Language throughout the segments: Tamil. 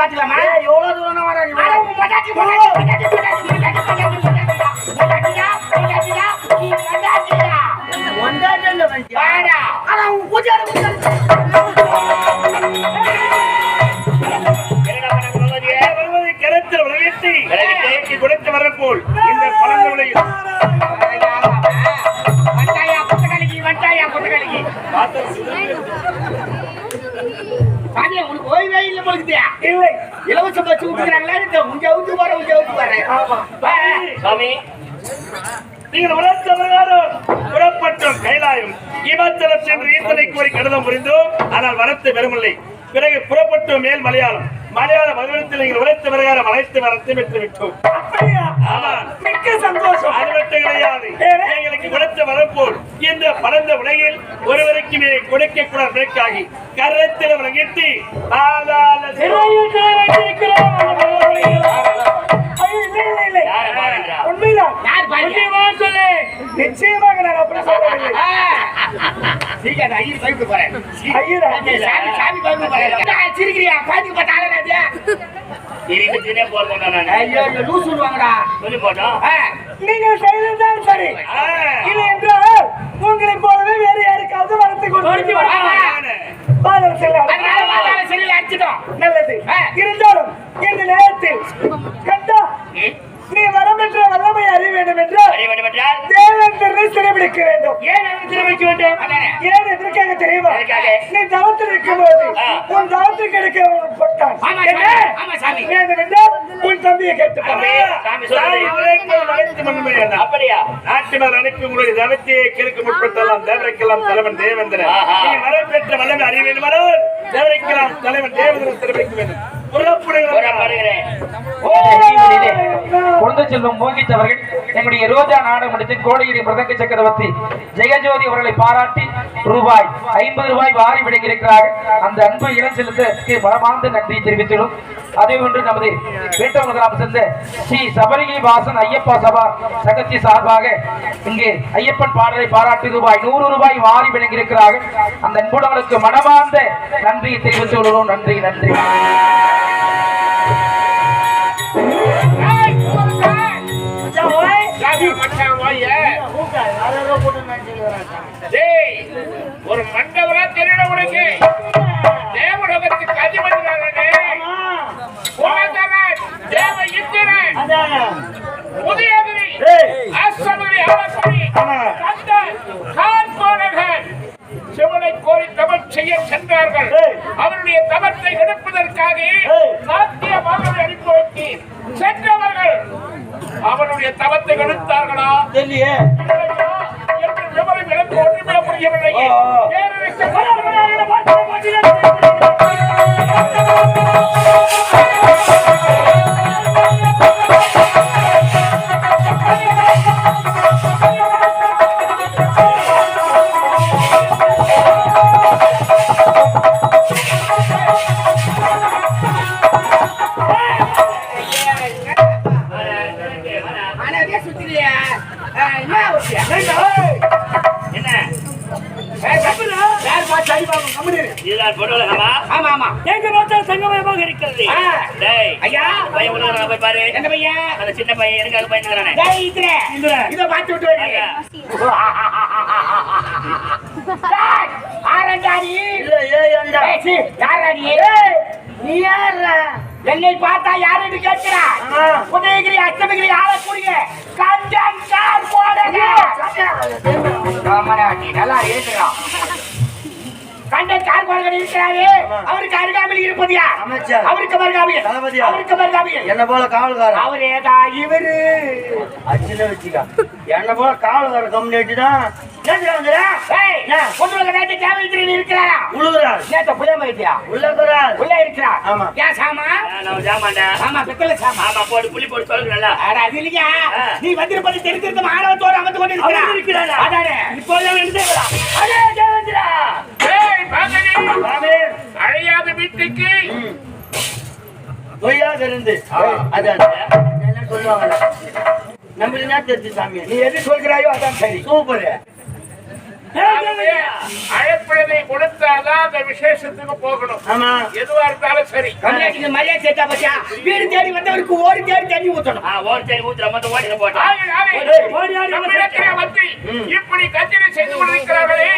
பாத்துக்கலாமா? எவ்வளவு தூரம் வர கருத்தில் விளையாட்டி கொடுத்து வரப்போல் இந்த பழந்த விலையில் உனக்கு ஓய்வே இல்லை போலுக்குதியா? இல்லை, இலவச பஸ் விட்டுக்கிறாங்களா? உங்க ஊத்து போறேன் சாமி. நீங்கள் வளர்த்த பிரகாரம் புறப்பட்டோம் கைலாயம் இமாச்சலம் சென்று ஈசனை கூறி கடிதம் புரிந்தோம். ஆனால் வரத்து பெருமில்லை. பிறகு புறப்பட்டோம் மேல் மலையாளம் மதுரத்தில் நீங்கள் உழைத்த பிரகாரம் அனைத்து வரத்தை பெற்று விட்டோம். மிக்க சந்தோஷம். அது மட்டும் கிடையாது, எங்களுக்கு கொடுத்த வரப்போல் இந்த பரந்த உலகில் ஒருவருக்குமே கொடுக்க கூட விளக்காகி கரத்தில் விளங்கிட்டு நிச்சயமாக நான் அப்படி சொல்லவில்லை. சிரிக்கிறியா? பாதி நீங்கள் செய்ததுதான் சரி. இல்லை என்றால் உங்களை போலவே வேறு யாருக்காவது வளர்த்து கொண்டு நல்லது. இருந்தாலும் இந்த நேரத்தில் கண்டா நீ வரம் என்ற வல்லமை அறிய வேண்டும் என்றால் தேவேந்திரனை சிறைபிடிக்க வேண்டும். ஏன் சிறைபிடிக்க வேண்டும்? ஏன் எதற்காக தெரியுமா? நீ தவத்தில் இருக்கும்போது உன் தவத்தில் கிடைக்க உன் தம்பியை கேட்டு அப்படியா? நாட்டினர் அனுப்பி உங்களுடைய தவத்தையை கேட்க முற்பட்டெல்லாம் தேவரைக்கெல்லாம் தலைவன் தேவேந்திரன் வரம் பெற்ற வல்லமை அறிய வேண்டுமானால் தேவரைக்கெல்லாம் தலைவன் தேவேந்திரன் சிறைபிடிக்க வேண்டும். குழந்தை செல்வம் மோகித் அவர்கள் எங்களுடைய ரோஜா நாடகத்தில் கோடைகிரி மிருதங்க சக்கரவர்த்தி ஜெயஜோதி அவர்களை பாராட்டி ரூபாய் 50 வாரி வழங்கியிருக்கிறார்கள். அந்த அன்பு இளம் செலுத்தற்கு மனமார்ந்த நன்றியை தெரிவித்துள்ளோம். அதே ஒன்று நமது வேட்டவன கிராமம் சேர்ந்த ஸ்ரீ சபரிகி வாசன் ஐயப்பா சபா சங்கத்தி சார்பாக இங்கே ஐயப்பன் பாடலை பாராட்டி ரூபாய் 100 வாரி வழங்கியிருக்கிறார்கள். அந்த அன்புடவர்களுக்கு மனமார்ந்த நன்றியை தெரிவித்துள்ளோம். நன்றி நன்றி. ஒரு மண்டபரா தெரியல உனக்கு தேவலோகத்துக்கு அதிபதியானே தேவ இந்திரன் உதயகிரி அஸ்வமரி ஆலக்குடி கந்தன் கார்கோடகன் சிவனை கோரி தவம் செய்ய சென்றார்கள். அவருடைய தவத்தை எடுப்பதற்காக நாட்டிய மாதவை அனுப்பி வைத்து சென்றவர்கள் அவருடைய தவத்தை எடுத்தார்களா தெரியலையே என்று விவரம் எனக்கு ஒன்றுமே புரியவில்லை. சின்ன பையன் எனக்காக பயந்துக்கிறானே இதை பார்த்து விட்டு என்னை பார்த்தா யாரு கேட்கிறா? உதயகிரி அஷ்டமகிரி ஆளக்கூடிய கண்டன் கார் போடுங்க. நல்லா இருக்கிறோம். கண்டன் கார் போடுங்க இருக்கிறாரு. அவருக்கு அருகாமையில் இருப்பது யார்? அவருக்கு மருகாமையில் என்ன போல காவல்காரர் அவர் ஏதா இவரு அச்சில வச்சுக்கா. என்ன போல காவல்காரர் கம்யூனிட்டி தான் நீ வந்திருப்பது தெரிந்திருந்த மாணவத்தோடு அமர்ந்து கொண்டிருக்கிறார். அழையாத வீட்டுக்கு இருந்து என்ன சொல்லுவாங்க? நம்ம என்ன தெரிஞ்சு சாமி, நீ எது சொல்கிறாயோ அதான் சரி. சூப்பர். அழைப்பினை கொடுத்தாதான் அந்த விசேஷத்துக்கு போகணும். ஆமா. எதுவா இருந்தாலும் சரி. கம்யூனிட்டிக்கு மரியாதை சேர்த்தா பச்சா வீடு தேடி வந்தவருக்கு ஓடி தேடி தண்ணி ஊத்தணும். ஓடி தேடி ஊத்துற மட்டும் ஓடி போட்டா இப்படி கச்சேரி செய்து கொண்டிருக்கிறார்களே,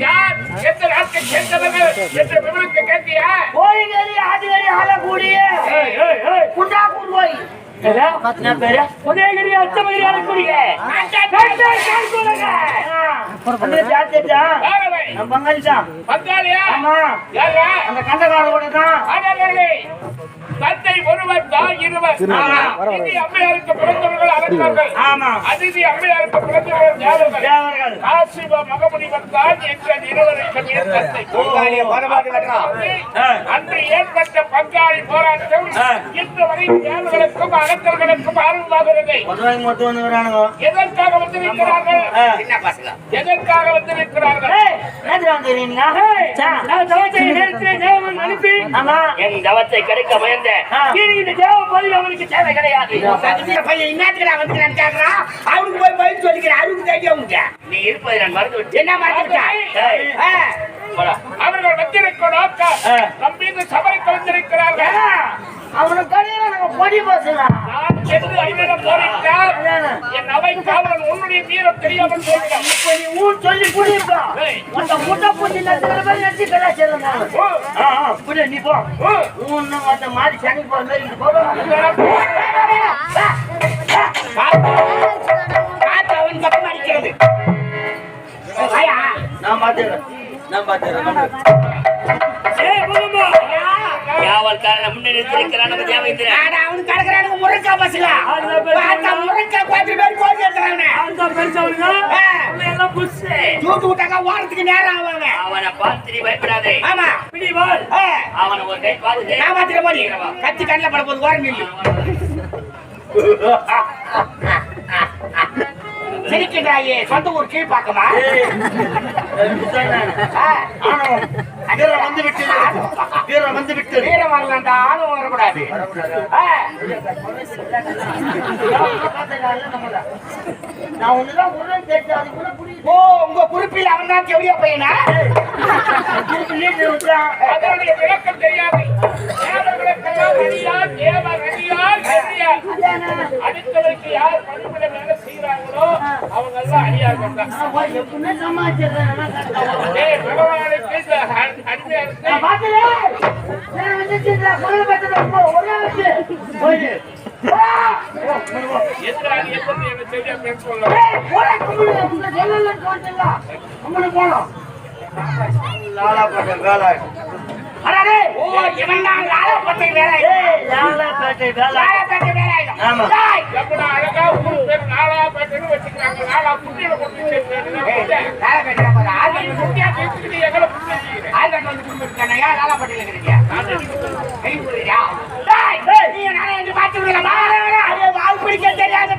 யார் எந்த நாட்டை சேர்ந்தவர்கள் என்ற விவரத்தை கேட்டியா? கோயிலேறி ஆதிவேறி ஆலக்கூடிய குண்டாக்கூர் கோயில். உதயகிரி அச்சமகிரி ஆலக்கூடிய பங்காளியா? ஆமா. யாரா? அந்த கண்டகாரோட தான். ஆடவர்களே, தந்தை ஒருவர் தாய் இருவர். அதிதி அம்மையாருக்கு பிறந்தவர்கள் அரசர்கள். ஆமா. அதிதி அம்மையாருக்கு பிறந்தவர்கள் தேவர்கள். தேவர்கள். காசிவ மகமுனிவர் தான் என்ற இருவருக்கும் என் தந்தை. அன்று ஏற்பட்ட பங்காளி போராட்டம் இன்று வரை தேவர்களுக்கும் அரசர்களுக்கும் ஆரம்பமாகிறது. எதற்காக வந்திருக்கிறார்கள்? எதற்காக வந்திருக்கிறார்கள்? என் தவத்தை கிடைக்க முயன்ற இந்த தேவ பதில் அவனுக்கு தேவை கிடையாது. அவனுக்கு போய் பதில் சொல்லிக்கிறேன். அவனுக்கு தெரியும். நீ இருப்பதை நான் மறந்து விட்டேன். என்ன மாத்திருக்கேன்? அவர்கள் வந்திருக்க நோக்கம் நம் மீது சபைக்கு வந்திருக்கிறார்கள். அவனுக்கு கடையில நாங்க பொடி பேசலாம். நான் சென்று ஐநரம் போரிட்டால் என் அவை காவலன் உன்னுடைய வீரம் தெரியாமல் போகிறான். இப்ப நீ ஊர் சொல்லி புரியுப்பா. அந்த முட்டை பூச்சி நச்சுக்கிற மாதிரி நச்சு கலாச்சாரம். நீ போ. ஊன்னு அந்த மாதிரி சனி போற மாதிரி இருக்கு. காத்து அவன் பக்கம் அடிக்கிறது. நான் பாத்துறேன். காவல்காரனை முன்னெடுத்திருக்கிறான் நம்ம தேவேந்திரன். அவனுக்கு கடற்கரை முருங்கா பஸ்ல முருங்கா 10 பேர் கோடி எடுத்துறானே. தூத்து விட்டாங்க வாரத்துக்கு நேரம் ஆவாங்க. அவனை பார்த்து நீ பயப்படாதே. ஆமா. அவனை ஒரு கை பார்த்து நான் பாத்துக்க போறீ. கத்தி கண்ணில் பட போது வாரம் நில்லு. சிரிக்கிறாயே சொந்த ஊர் கீழ் பாக்கமா? வீரம் வரலாண்டா, ஆளும் வரக்கூடாது. நான் ஒண்ணுதான் உடனே கேட்டேன். ஓ, உங்க குறிப்பில் அவன் தான் எவ்வளியா பையனா? அதனுடைய விளக்கம் தெரியாது. தேவர்களுக்கெல்லாம் ரணியார், தேவர் ரணியார், ரணியார். அடுத்தவருக்கு யார் பணிபுர வேலை செய்கிறாங்களோ அவங்க எல்லாம் அடியார் கொண்டாங்க. பகவானுக்கு அடிமையா இருக்கு. எதிராளி எப்படி என்ன செய்ய பேச சொல்ல அழகா ஊர் பேர் நாலாப்பேட்டைன்னு வச்சுக்கிறாங்க. நாலா புண்ணியில கொண்டு புண்ணியா பேசிக்கிட்டு எங்களை பிடிக்க தெரியாத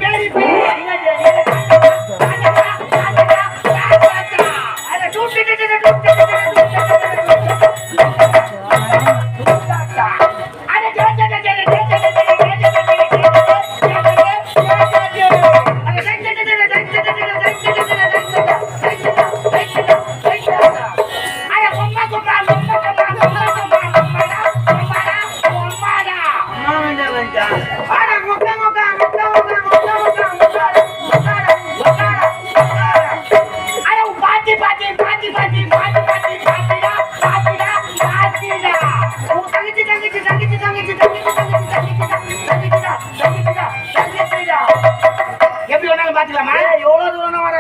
எப்படி வேணாலும் பாத்துக்கலாமா? எவ்வளவு தூரம் வர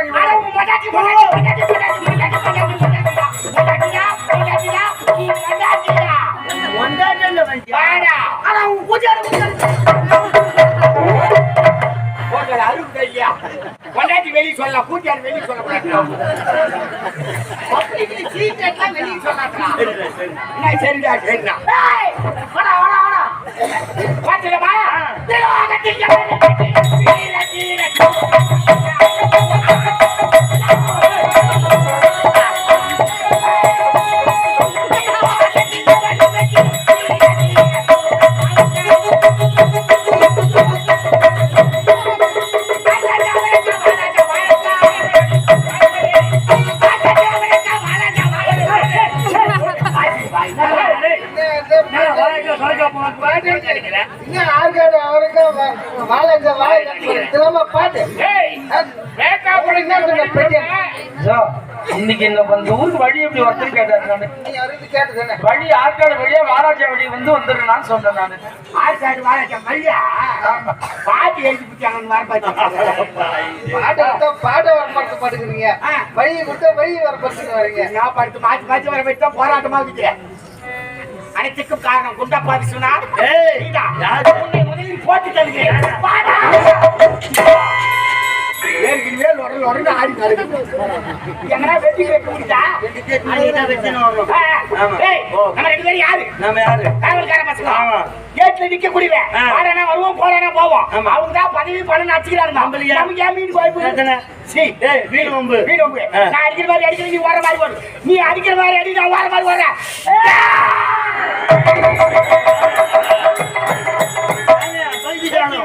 கொண்டாட்டி வெளியே சொல்லலாம். கூட்டியார் வெளியே சொல்லக்கூடாது. வெளியே சொல்லாங்களா? சரிடா சரிடா. பாத்துக்கமா நினைக்கிறேன் இன்னும் ஆர்காடு அவருக்கும் வாழங்க திரும்ப பாட்டு ஏய் வேட்டா என்ன சொன்ன பெரிய ஜோ, இன்னைக்கு இந்த ஊருக்கு வழி எப்படி வரதுன்னு கேட்டாரு நானு. நீ அவருக்கு கேட்டதுன்னு வழி ஆற்காடு வழியா வாராஜா வழி வந்து வந்துடுறான்னு சொன்னேன் நானு. ஆர்காடு வாழங்க மல்லியா பாட்டு எழுதி பிடிச்சாங்கன்னு வர பாட்டு பாட வர பார்த்து பாட்டுக்கிறீங்க வழியை கொடுத்தா வழி வர பார்த்துட்டு வரீங்க நான் பாட்டு மாற்றி மாற்றி வர வச்சு தான் போராட்டமா இருக்குது அனைத்துக்கும் காரணம் குண்டப்பா விஸ்வனா உன்னை முதலில் போட்டு தருகிறேன் மேல் உடனே ஆடி எங்கன்னா வெட்டி வைக்க முடியுதா நம்ம ரெண்டு பேரும் யாரு காவல்கார பசங்க கேட்ல நிக்க கூடியவன் வாடனா வருவோம் போறானா போவோம் அவங்க தான் பதவி பணம் நச்சுக்கிறாங்க நமக்கு ஏன் மீன் வாய்ப்பு நான் அடிக்கிற மாதிரி அடிக்கிற நீ வர மாதிரி வரும் நீ அடிக்கிற மாதிரி அடி நான் வர மாதிரி வர்றேன்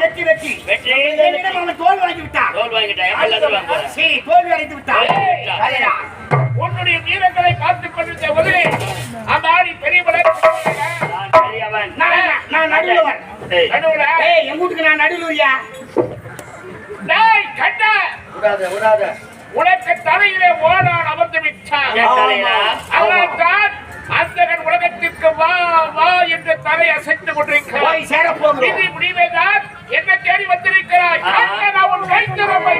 வெற்றி வெற்றி வெற்றி தோல் வாங்கி விட்டான் தோல்வி அடைந்து விட்டான் உன்னுடைய வீரர்களை பார்த்துக் கொண்டிருந்த உடனே அந்த ஆடி பெரிய நான் நடுவுலவன் என் வீட்டுக்கு நான் நடுவுலூரியா கண்ட உனக்கு தலையிலே ஓடான் அமர்ந்து விட்டான் அதனால்தான் அந்தகன் உலகத்திற்கு வா வா என்று தலை அசைத்து கொண்டிருக்கிறாய் இது முடிவேதான் என்ன தேடி வந்திருக்கிறாய் நான் உன் கைத்திறமை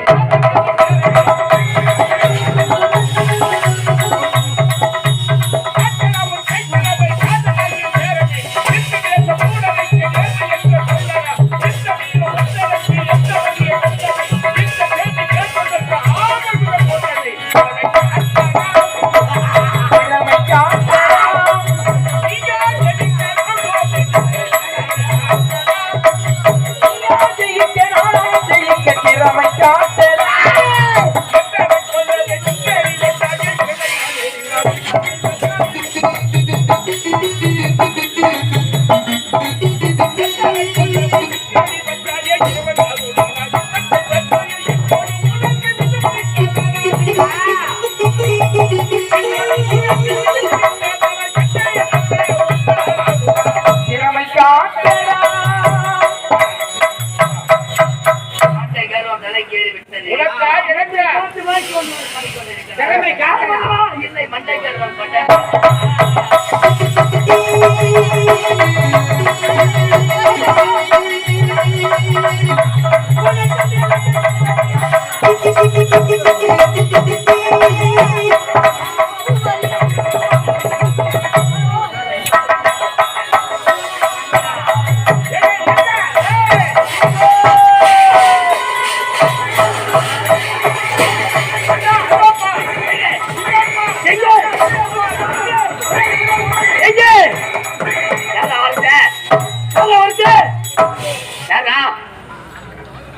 இல்லை மண்டை கருவம்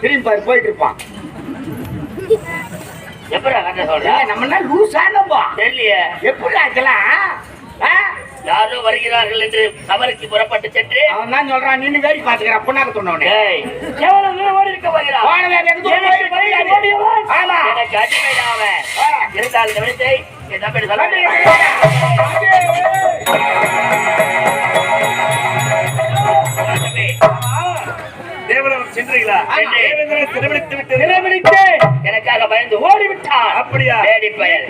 திரும்பி போயிட்டு இருப்பான் எப்படா கண்ண சொல்ற நம்ம லூசானப்பா தெரியலையே எப்படி ஆக்கலாம் யாரோ வருகிறார்கள் என்று சபரிக்கு புறப்பட்டு சென்று அவன் தான் சொல்றான் நின்னு வேடி பாத்துக்கிற பொண்ணாக்க சொன்னவனே எவ்வளவு தூரம் ஓடி இருக்க போகிறான் ஆமா எனக்கு அடிமைதான் அவன் இருந்தால் இந்த விடத்தை என் தம்பி சொல்ல தேவரம் சென்றீங்களா திருமணித்து விட்டு எனக்காக பயந்து ஓடிவிட்டான் அப்படியா பயன்